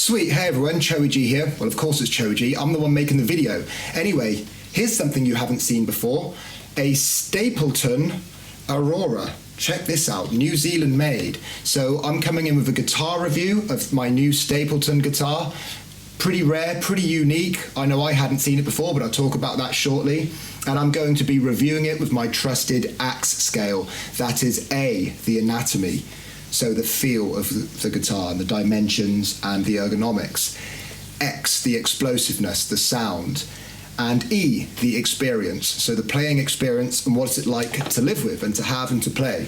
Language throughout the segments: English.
Sweet, hey everyone, Choey G here. Well, of course it's Choey G, I'm the one making the video. Anyway, here's something you haven't seen before. A Stapleton Aurora. Check this out, New Zealand made. So I'm coming in with a guitar review of my new Stapleton guitar. Pretty rare, pretty unique. I know I hadn't seen it before, but I'll talk about that shortly. And I'm going to be reviewing it with my trusted axe scale. That is A, the anatomy. So the feel of the guitar and the dimensions and the ergonomics. X, the explosiveness, the sound. And E, the experience. So the playing experience and what's it like to live with and to have and to play.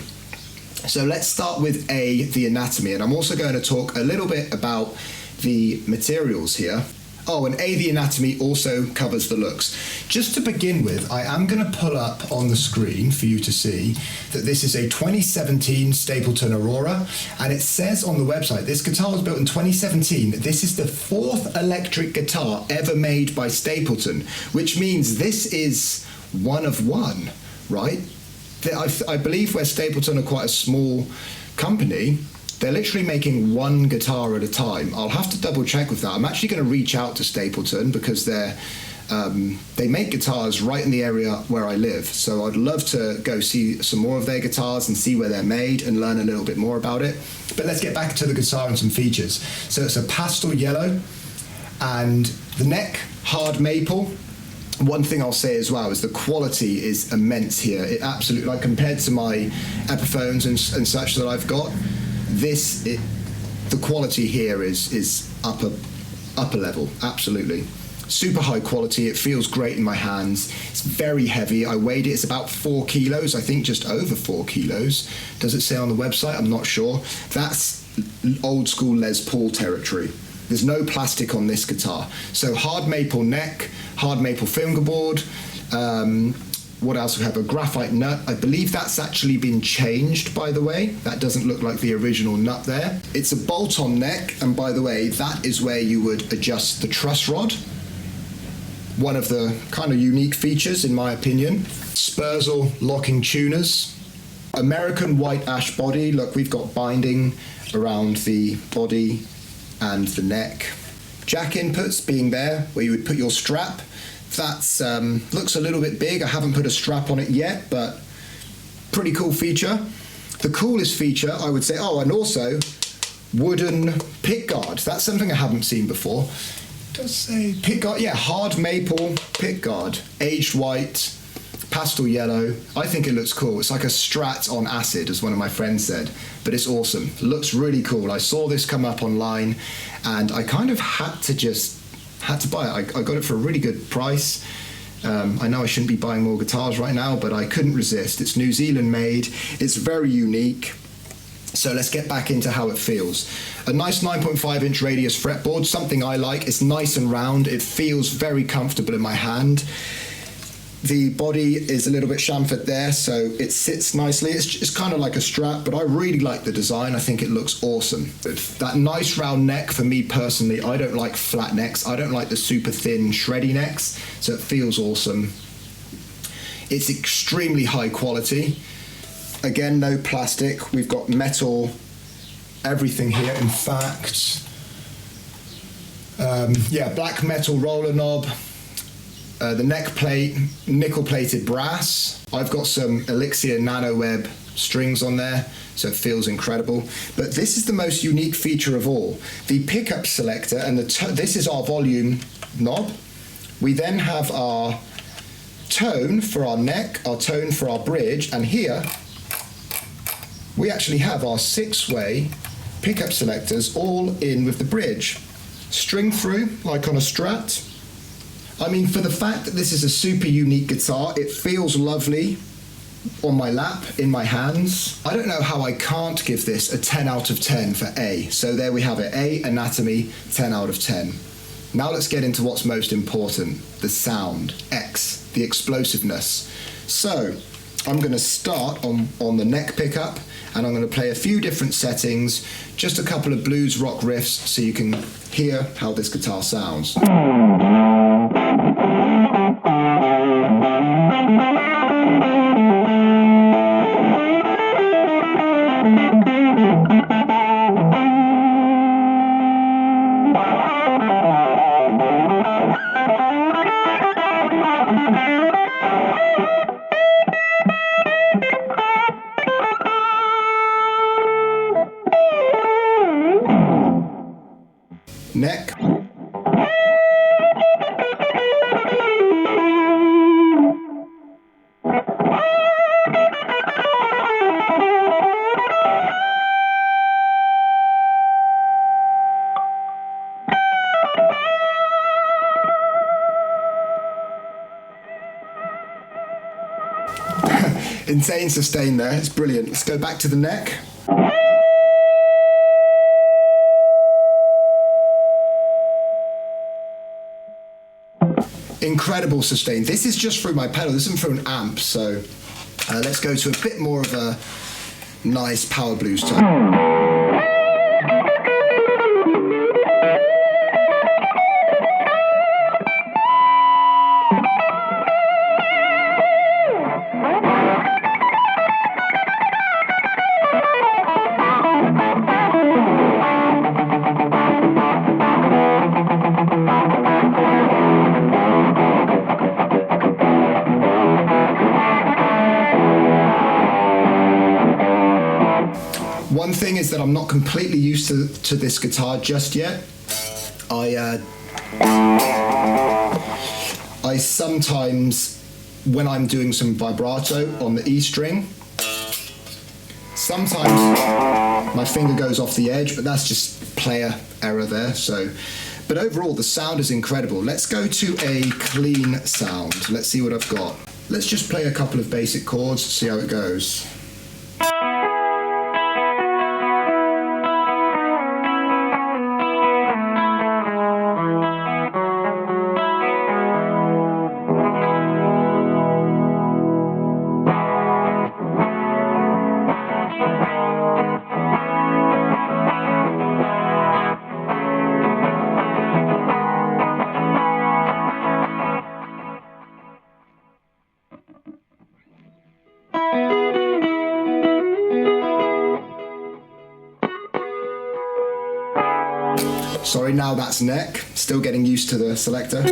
So let's start with A, the anatomy. And I'm also going to talk a little bit about the materials here. Oh, and A, the anatomy also covers the looks. Just to begin with, I am going to pull up on the screen for you to see that this is a 2017 Stapleton Aurora, and it says on the website, this guitar was built in 2017. This is the 4th electric guitar ever made by Stapleton, which means this is one of one, right? I believe where Stapleton are quite a small company, they're literally making one guitar at a time. I'll have to double check with that. I'm actually going to reach out to Stapleton because they make guitars right in the area where I live. So I'd love to go see some more of their guitars and see where they're made and learn a little bit more about it. But let's get back to the guitar and some features. So it's a pastel yellow and the neck, hard maple. One thing I'll say as well is the quality is immense here. It absolutely, like compared to my Epiphones and such that I've got, the quality here is upper level, absolutely. Super high quality, it feels great in my hands. It's very heavy. I weighed it, it's about 4 kilos, I think just over 4 kilos. Does it say on the website? I'm not sure. That's old school Les Paul territory. There's no plastic on this guitar. So hard maple neck, hard maple fingerboard. What else? We have a graphite nut. I believe that's actually been changed, by the way. That doesn't look like the original nut there. It's a bolt-on neck, and by the way, that is where you would adjust the truss rod. One of the kind of unique features, in my opinion. Spurzle locking tuners. American white ash body. Look, we've got binding around the body and the neck. Jack inputs being there, where you would put your strap. That's looks a little bit big. I haven't put a strap on it yet, but pretty cool feature. The coolest feature, I would say, oh, and also wooden pickguard. That's something I haven't seen before. It does say pickguard, yeah, hard maple pickguard, aged white, pastel yellow. I think it looks cool. It's like a Strat on acid, as one of my friends said, but it's awesome. It looks really cool. I saw this come up online, and I kind of had to buy it. I got it for a really good price. I know I shouldn't be buying more guitars right now, but I couldn't resist. It's New Zealand made. It's very unique. So let's get back into how it feels. A nice 9.5 inch radius fretboard, something I like. It's nice and round. It feels very comfortable in my hand. The body is a little bit chamfered there, so it sits nicely. It's kind of like a Strat, but I really like the design. I think it looks awesome. That nice round neck, for me personally, I don't like flat necks. I don't like the super thin, shreddy necks, so it feels awesome. It's extremely high quality. Again, no plastic. We've got metal, everything here. In fact, yeah, black metal roller knob. The neck plate, nickel-plated brass. I've got some Elixir NanoWeb strings on there, so it feels incredible. But this is the most unique feature of all. The pickup selector, and this is our volume knob. We then have our tone for our neck, our tone for our bridge, and here we actually have our 6-way pickup selectors all in with the bridge. String through, like on a Strat. I mean, for the fact that this is a super unique guitar, it feels lovely on my lap, in my hands. I don't know how I can't give this a 10 out of 10 for A. So there we have it, A, anatomy, 10 out of 10. Now let's get into what's most important, the sound, X, the explosiveness. So I'm going to start on the neck pickup, and I'm going to play a few different settings, just a couple of blues rock riffs so you can hear how this guitar sounds. Insane sustain there, it's brilliant. Let's go back to the neck. Incredible sustain. This is just through my pedal, this isn't through an amp, so let's go to a bit more of a nice power blues tone. One thing is that I'm not completely used to this guitar just yet. I sometimes, when I'm doing some vibrato on the E string, sometimes my finger goes off the edge, but that's just player error there. So, but overall the sound is incredible. Let's go to a clean sound. Let's see what I've got. Let's just play a couple of basic chords, see how it goes. Sorry, now that's neck. Still getting used to the selector.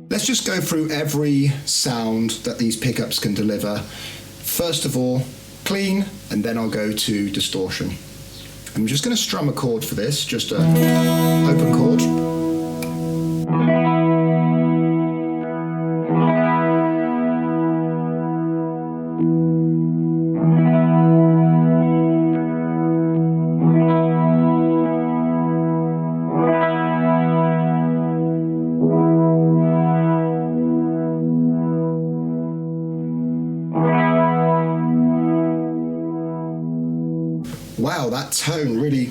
Let's just go through every sound that these pickups can deliver. First of all, clean, and then I'll go to distortion. I'm just going to strum a chord for this, just an open chord. Wow, that tone really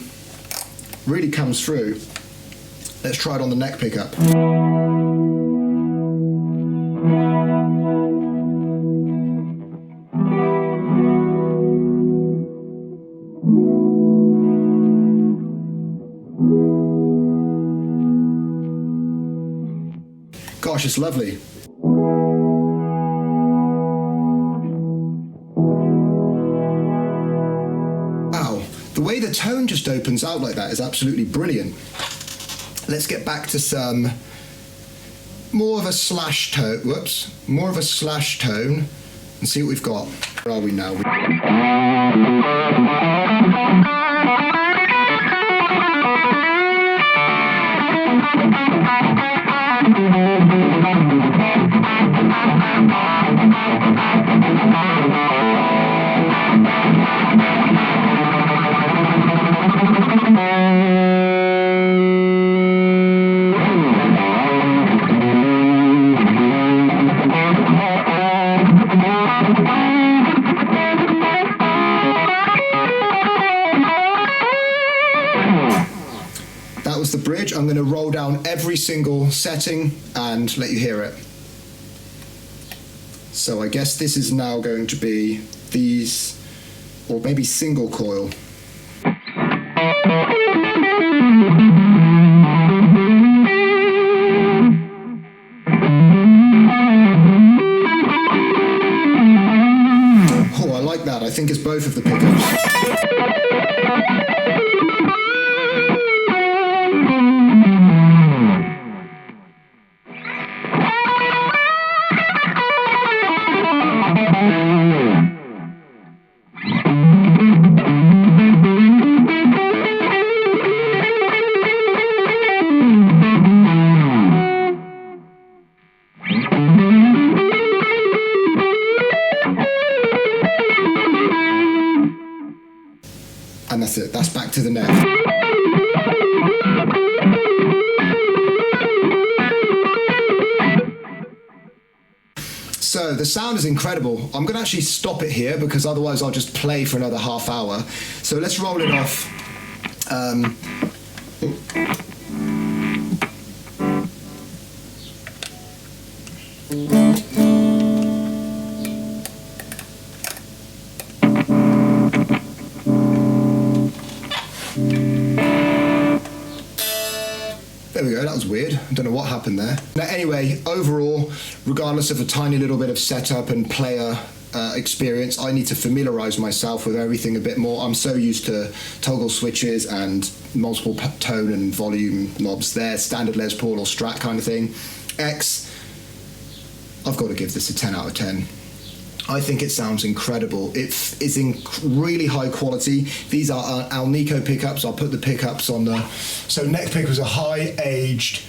comes through. Let's try it on the neck pickup. Gosh, it's lovely. The way the tone just opens out like that is absolutely brilliant. Let's get back to some more of a slash tone, more of a slash tone, and see what we've got. Where are we now? That was the bridge. I'm going to roll down every single setting and let you hear it. So I guess this is now going to be these, or maybe single coil. Oh, I like that. I think it's both of the pickups. And that's it, that's back to the neck. So the sound is incredible. I'm going to actually stop it here because otherwise I'll just play for another half hour. So let's roll it off. There we go, that was weird. I don't know what happened there. Now anyway, overall, regardless of a tiny little bit of setup and player experience, I need to familiarize myself with everything a bit more. I'm so used to toggle switches and multiple tone and volume knobs there, standard Les Paul or Strat kind of thing. X, I've got to give this a 10 out of 10. I think it sounds incredible. It is in really high quality. These are Alnico pickups. I'll put the pickups on the... So neck pick was a high-aged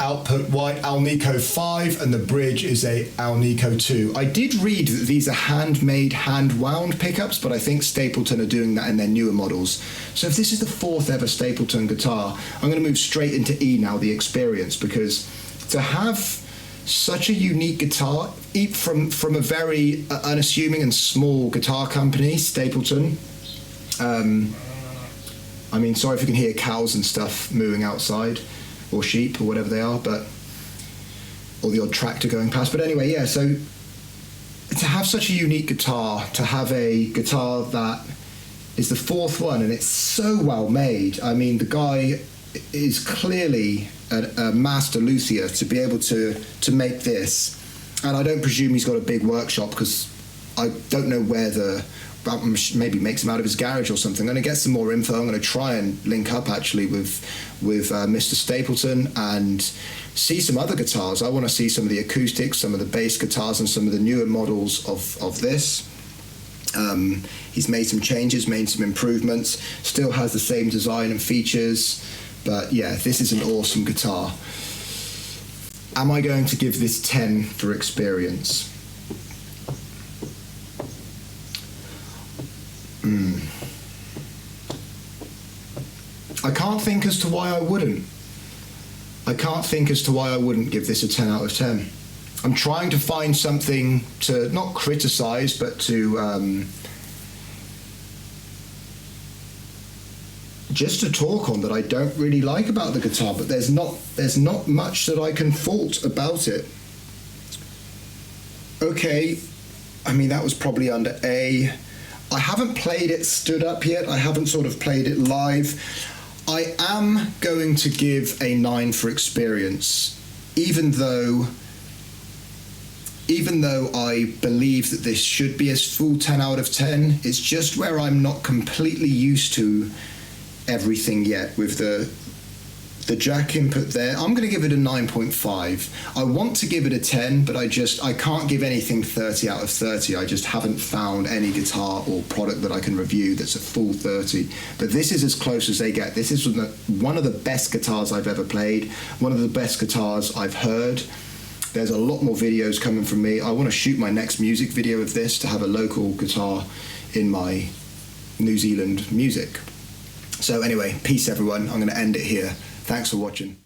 output white Alnico 5 and the bridge is a Alnico 2. I did read that these are handmade, hand-wound pickups, but I think Stapleton are doing that in their newer models. So if this is the 4th ever Stapleton guitar, I'm going to move straight into E now, the Experience, because to have such a unique guitar from a very unassuming and small guitar company, Stapleton. I mean, sorry if you can hear cows and stuff mooing outside, or sheep, or whatever they are, but or the odd tractor going past. But anyway, yeah, so to have such a unique guitar, to have a guitar that is the 4th one, and it's so well made. I mean, the guy is clearly a master luthier to be able to make this, and I don't presume he's got a big workshop because I don't know where maybe makes them out of his garage or something. I'm going to get some more info. I'm going to try and link up actually with Mr. Stapleton and see some other guitars. I want to see some of the acoustics, some of the bass guitars, and some of the newer models of this. He's made some changes, made some improvements, still has the same design and features. But yeah, this is an awesome guitar. Am I going to give this 10 for Experience? I can't think as to why I wouldn't. I can't think as to why I wouldn't give this a 10 out of 10. I'm trying to find something to not criticize, but to just to talk on that I don't really like about the guitar, but there's not much that I can fault about it. Okay, I mean, that was probably under A. I haven't played it stood up yet. I haven't sort of played it live. I am going to give a 9 for Experience, even though I believe that this should be a full 10 out of 10. It's just where I'm not completely used to everything yet with the jack input there. I'm going to give it a 9.5. I want to give it a 10, but I can't give anything 30 out of 30. I just haven't found any guitar or product that I can review that's a full 30. But this is as close as they get. This is one of the best guitars I've ever played, one of the best guitars I've heard. There's a lot more videos coming from me. I want to shoot my next music video of this to have a local guitar in my New Zealand music. So anyway, peace everyone. I'm going to end it here. Thanks for watching.